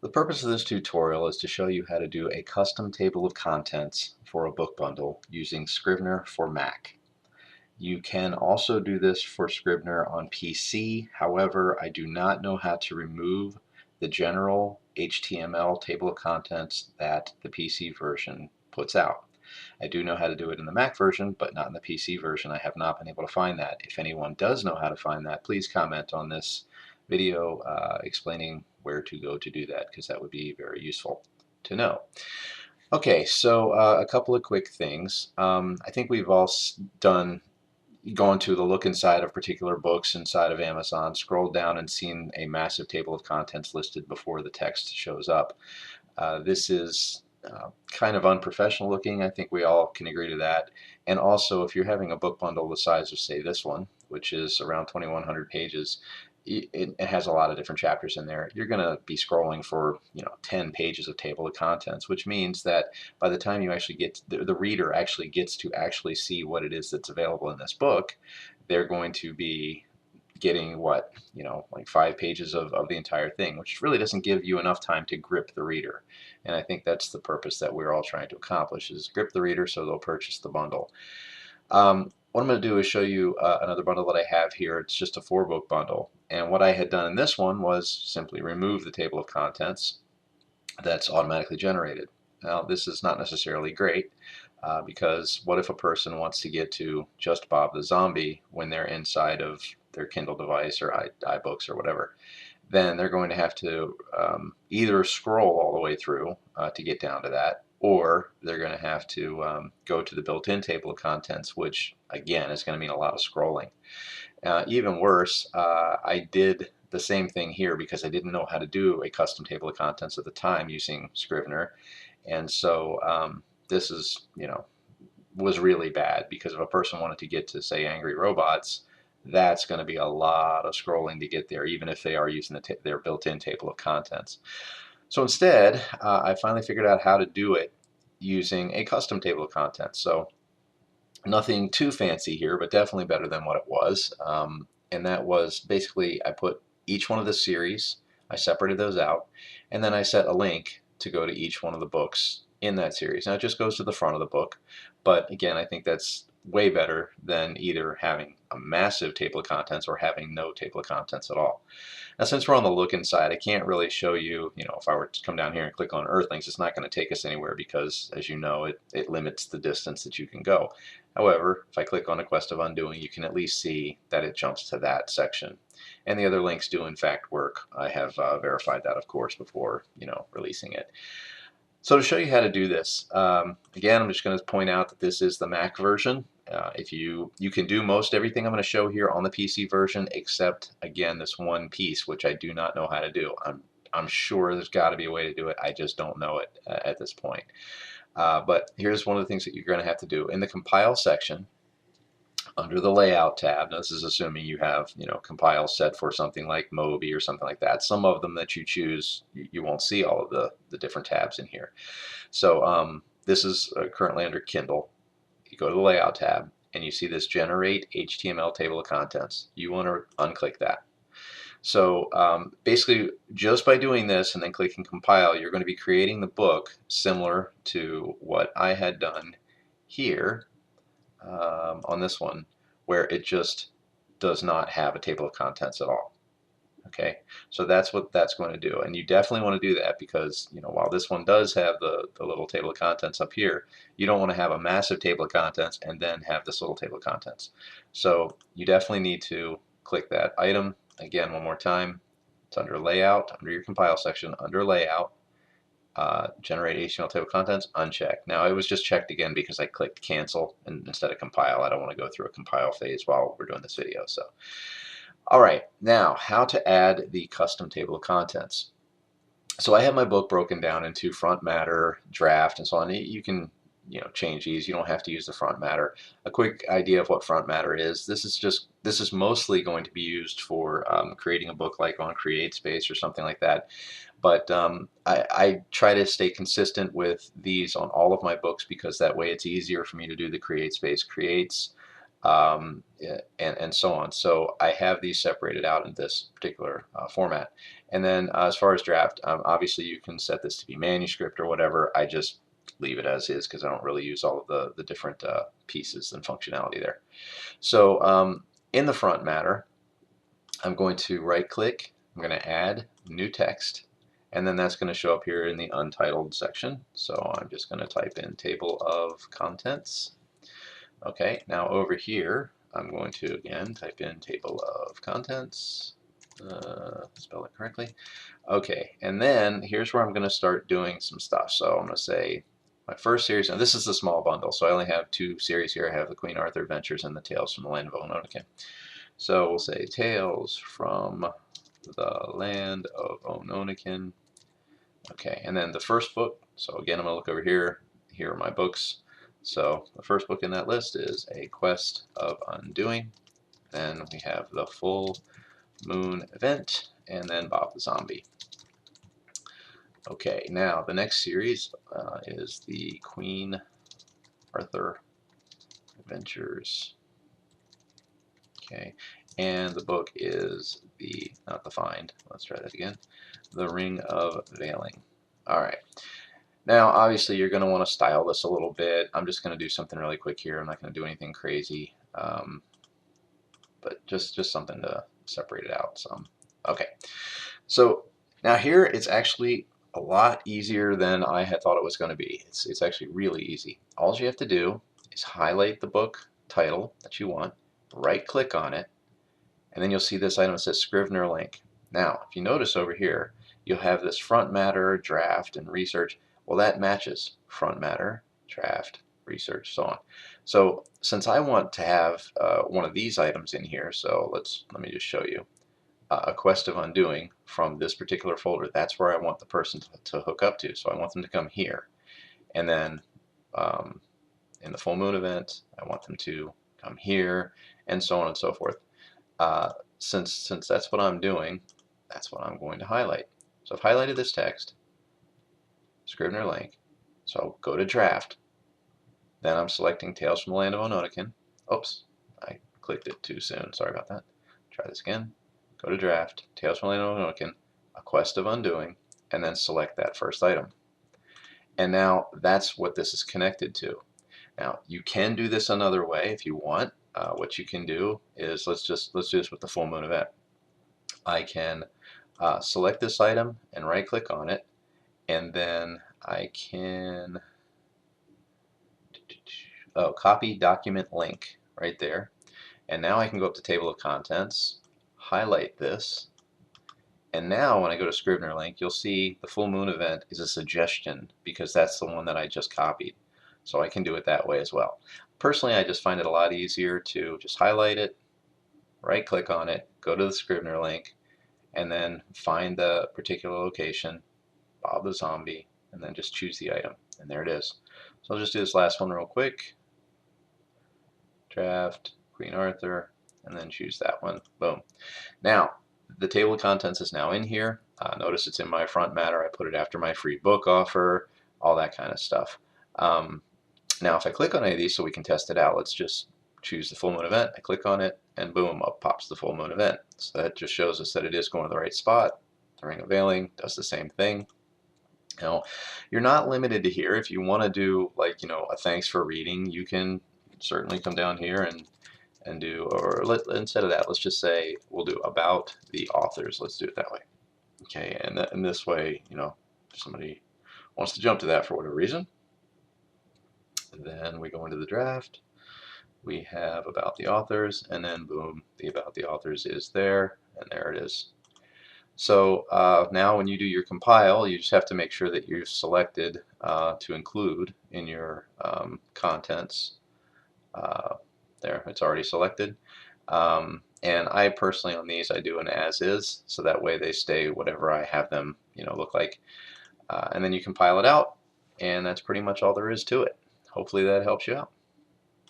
The purpose of this tutorial is to show you how to do a custom table of contents for a book bundle using Scrivener for Mac. You can also do this for Scrivener on PC. However, I do not know how to remove the general HTML table of contents that the PC version puts out. I do know how to do it in the Mac version, but not in the PC version. I have not been able to find that. If anyone does know how to find that, please comment on this video explaining where to go to do that, because that would be very useful to know. Okay, so a couple of quick things. I think we've all gone to the look inside of particular books inside of Amazon, scrolled down and seen a massive table of contents listed before the text shows up. This is kind of unprofessional looking. I think we all can agree to that. And also, if you're having a book bundle the size of, say, this one, which is around 2,100 pages, it has a lot of different chapters in there. You're going to be scrolling for 10 pages of table of contents, which means that by the time you actually get the reader actually gets to actually see what it is that's available in this book, they're going to be getting what, like 5 pages of the entire thing, which really doesn't give you enough time to grip the reader. And I think that's the purpose that we're all trying to accomplish, is grip the reader so they'll purchase the bundle. What I'm going to do is show you another bundle that I have here. It's just a 4-book bundle. And what I had done in this one was simply remove the table of contents that's automatically generated. Now, this is not necessarily great because what if a person wants to get to just Bob the Zombie when they're inside of their Kindle device or iBooks or whatever? Then they're going to have to either scroll all the way through to get down to that, or they're going to have to go to the built-in table of contents, which again is going to mean a lot of scrolling. Even worse, I did the same thing here because I didn't know how to do a custom table of contents at the time using Scrivener, and so this is, was really bad, because if a person wanted to get to, say, Angry Robots, that's going to be a lot of scrolling to get there, even if they are using their built-in table of contents. So instead, I finally figured out how to do it using a custom table of contents. So nothing too fancy here, but definitely better than what it was. And that was basically, I put each one of the series, I separated those out, and then I set a link to go to each one of the books in that series. Now it just goes to the front of the book, but again, I think that's way better than either having a massive table of contents or having no table of contents at all. Now, since we're on the look inside, I can't really show you, if I were to come down here and click on Earthlings, it's not going to take us anywhere because, as you know, it limits the distance that you can go. However, if I click on A Quest of Undoing, you can at least see that it jumps to that section. And the other links do in fact work. I have verified that, of course, before releasing it. So to show you how to do this, again, I'm just going to point out that this is the Mac version. If you can do most everything I'm going to show here on the PC version, except again this one piece, which I do not know how to do. I'm sure there's got to be a way to do it. I just don't know it at this point. But here's one of the things that you're going to have to do in the compile section. Under the layout tab, now this is assuming you have compile set for something like Mobi or something like that. Some of them that you choose, you won't see all of the different tabs in here. So this is currently under Kindle. You go to the layout tab and you see this generate HTML table of contents. You want to unclick that. So basically, just by doing this and then clicking compile, you're going to be creating the book similar to what I had done here on this one, where it just does not have a table of contents at all. Okay, so that's what that's going to do, and you definitely want to do that because while this one does have the little table of contents up here, you don't want to have a massive table of contents and then have this little table of contents. So you definitely need to click that item again one more time. It's under layout, under your compile section, under layout, generate HTML table of contents, uncheck. Now it was just checked again because I clicked cancel instead of compile. I don't want to go through a compile phase while we're doing this video. So all right, now how to add the custom table of contents. So I have my book broken down into front matter, draft, and so on. You can change these. You don't have to use the front matter. A quick idea of what front matter is: this is mostly going to be used for creating a book like on CreateSpace or something like that. But I try to stay consistent with these on all of my books because that way it's easier for me to do the CreateSpace creates. and so on. So I have these separated out in this particular format. And then as far as draft, obviously you can set this to be manuscript or whatever. I just leave it as is because I don't really use all of the different pieces and functionality there. So in the front matter, I'm going to right click, I'm going to add new text, and then that's going to show up here in the untitled section. So I'm just going to type in table of contents. Okay, now over here, I'm going to again type in table of contents, spell it correctly. Okay, and then here's where I'm going to start doing some stuff. So I'm going to say my first series, and this is the small bundle, so I only have 2 series here. I have the Queen Arthur Adventures and the Tales from the Land of Ononoke. So we'll say Tales from the Land of Ononoke. Okay, and then the first book, so again I'm going to look over here. Here are my books. So the first book in that list is A Quest of Undoing. Then we have The Full Moon Event, and then Bob the Zombie. Okay, now the next series is the Queen Arthur Adventures. Okay, and the book is not the Find, let's try that again, The Ring of Veiling. All right. Now, obviously, you're going to want to style this a little bit. I'm just going to do something really quick here. I'm not going to do anything crazy, but just something to separate it out some. Okay, so now here it's actually a lot easier than I had thought it was going to be. It's actually really easy. All you have to do is highlight the book title that you want, right-click on it, and then you'll see this item that says Scrivener link. Now, if you notice over here, you'll have this front matter, draft, and research. Well, that matches front matter, draft, research, so on. So since I want to have one of these items in here, so let me just show you. A Quest of Undoing from this particular folder, that's where I want the person to hook up to. So I want them to come here. And then in the Full Moon Event, I want them to come here, and so on and so forth. Since that's what I'm doing, that's what I'm going to highlight. So I've highlighted this text, Scrivener link. So I'll go to draft. Then I'm selecting Tales from the Land of Ononoke. Oops, I clicked it too soon. Sorry about that. Try this again. Go to draft, Tales from the Land of Ononoke, A Quest of Undoing, and then select that first item. And now that's what this is connected to. Now you can do this another way if you want. What you can do is let's do this with the Full Moon Event. I can select this item and right click on it, and then I can copy document link right there, and now I can go up to table of contents, highlight this, and now when I go to Scrivener link, you'll see the Full Moon Event is a suggestion because that's the one that I just copied. So I can do it that way as well. Personally, I just find it a lot easier to just highlight it, right click on it, go to the Scrivener link, and then find the particular location, Bob the Zombie, and then just choose the item. And there it is. So I'll just do this last one real quick. Draft, Queen Arthur, and then choose that one. Boom. Now, the table of contents is now in here. Notice it's in my front matter. I put it after my free book offer, all that kind of stuff. Now, if I click on any of these so we can test it out, let's just choose the Full Moon Event. I click on it, and boom, up pops the Full Moon Event. So that just shows us that it is going to the right spot. The Ring of Veiling does the same thing. Now, you're not limited to here. If you want to do, like, a thanks for reading, you can certainly come down here and do, or instead of that, let's just say we'll do about the authors. Let's do it that way. Okay, and in this way, if somebody wants to jump to that for whatever reason, then we go into the draft. We have about the authors, and then boom, the about the authors is there, and there it is. So now when you do your compile, you just have to make sure that you've selected to include in your contents. There, it's already selected. And I personally on these, I do an as is, so that way they stay whatever I have them look like. And then you compile it out, and that's pretty much all there is to it. Hopefully that helps you out.